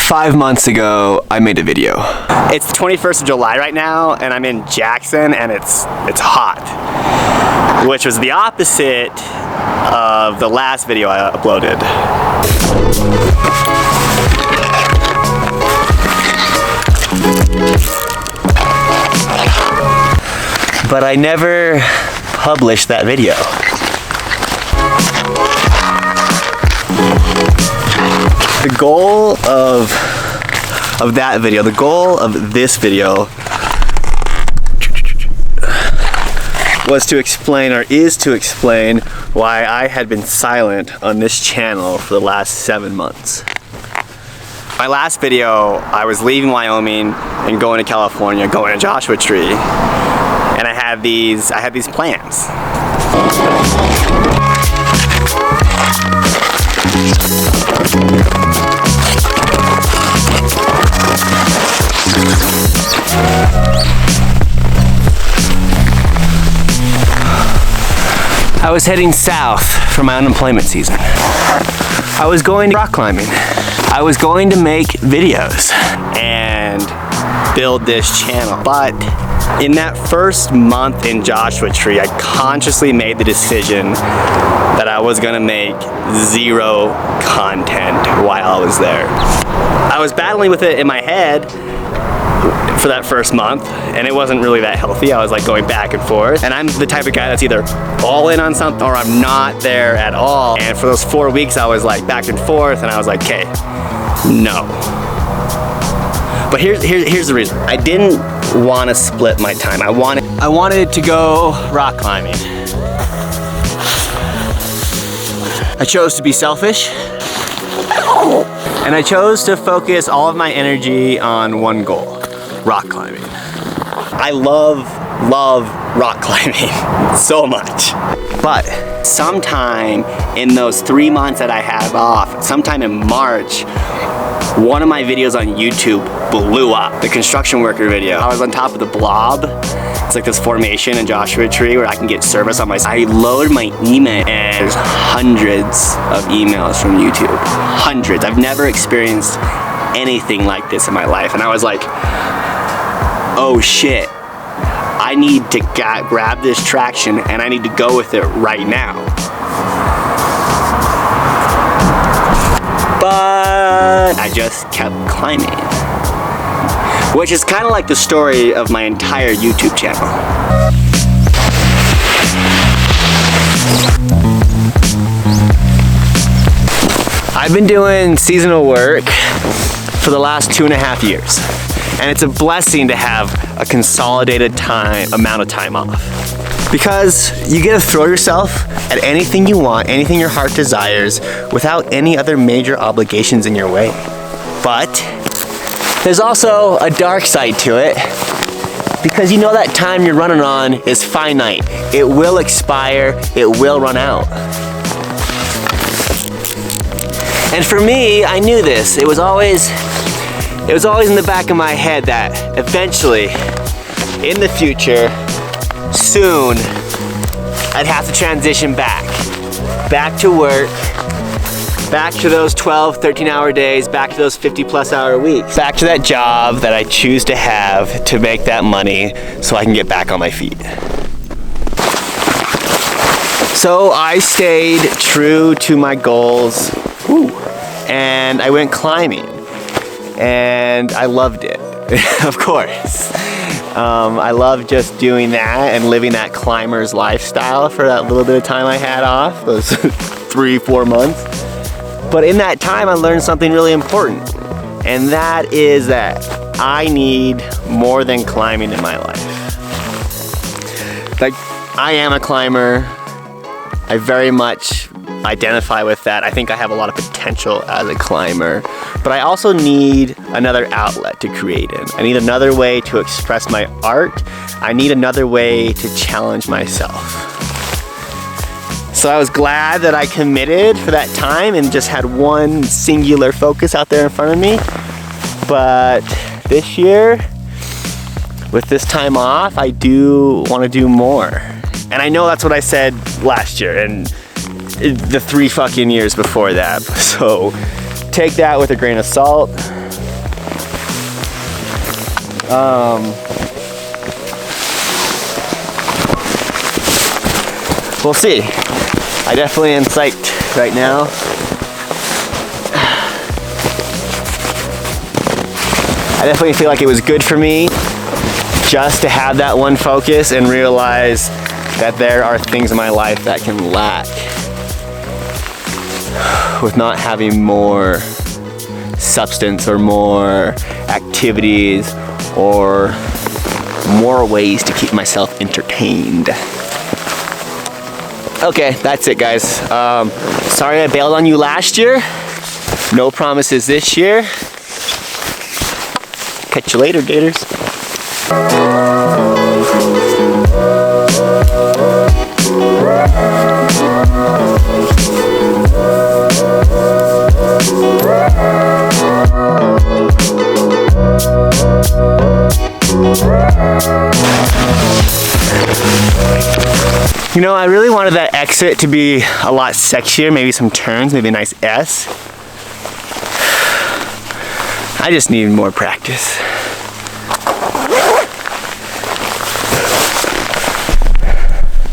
5 months ago, I made a video. It's the 21st of July right now, and I'm in Jackson, and it's hot, which was the opposite of the last video I uploaded. But I never published that video. The goal of that video, the goal of this video was to explain, or is to explain, why I had been silent on this channel for the last 7 months. My last video, I was leaving Wyoming and going to California, going to Joshua Tree, and I had these plans. I was heading south for my unemployment season. I was going to rock climbing. I was going to make videos and build this channel. But in that first month in Joshua Tree, I consciously made the decision that I was gonna make 0 content while I was there. I was battling with it in my head for that first month, and it wasn't really that healthy. I was like going back and forth, and I'm the type of guy that's either all in on something or I'm not there at all. And for those 4 weeks I was like back and forth, and I was like, okay, no. But here's the reason. I didn't want to split my time. I wanted to go rock climbing. I chose to be selfish, and I chose to focus all of my energy on one goal. Rock climbing. I love rock climbing so much. But sometime in those 3 months that I had off, sometime in March, one of my videos on YouTube blew up. The construction worker video. I was on top of the Blob. It's like this formation in Joshua Tree where I can get service on my side. I load my email and there's hundreds of emails from YouTube. Hundreds. I've never experienced anything like this in my life. And I was like, oh shit, I need to grab this traction and I need to go with it right now. But I just kept climbing, which is kind of like the story of my entire YouTube channel. I've been doing seasonal work for the last 2.5 years. And it's a blessing to have a consolidated amount of time off. Because you get to throw yourself at anything you want, anything your heart desires, without any other major obligations in your way. But there's also a dark side to it, because you know that time you're running on is finite. It will expire, it will run out. And for me, I knew this. It was always in the back of my head that eventually, in the future, soon, I'd have to transition back to work, back to those 12, 13-hour days, back to those 50+ hour weeks, back to that job that I choose to have to make that money so I can get back on my feet. So I stayed true to my goals, and I went climbing. And I loved it, of course. I loved just doing that and living that climber's lifestyle for that little bit of time I had off, those 3-4 months. But in that time, I learned something really important. And that is that I need more than climbing in my life. Like, I am a climber. I very much identify with that. I think I have a lot of potential as a climber, but I also need another outlet to create in. I need another way to express my art. I need another way to challenge myself. So I was glad that I committed for that time and just had one singular focus out there in front of me. But this year, with this time off, I do want to do more. And I know that's what I said last year and the 3 fucking years before that. So take that with a grain of salt. We'll see. I definitely am psyched right now. I definitely feel like it was good for me just to have that one focus and realize that there are things in my life that can lack with not having more substance or more activities or more ways to keep myself entertained. Okay, that's it, guys. Sorry I bailed on you last year. No promises this year. Catch you later, Gators. You know, I really wanted that exit to be a lot sexier, maybe some turns, maybe a nice S. I just need more practice.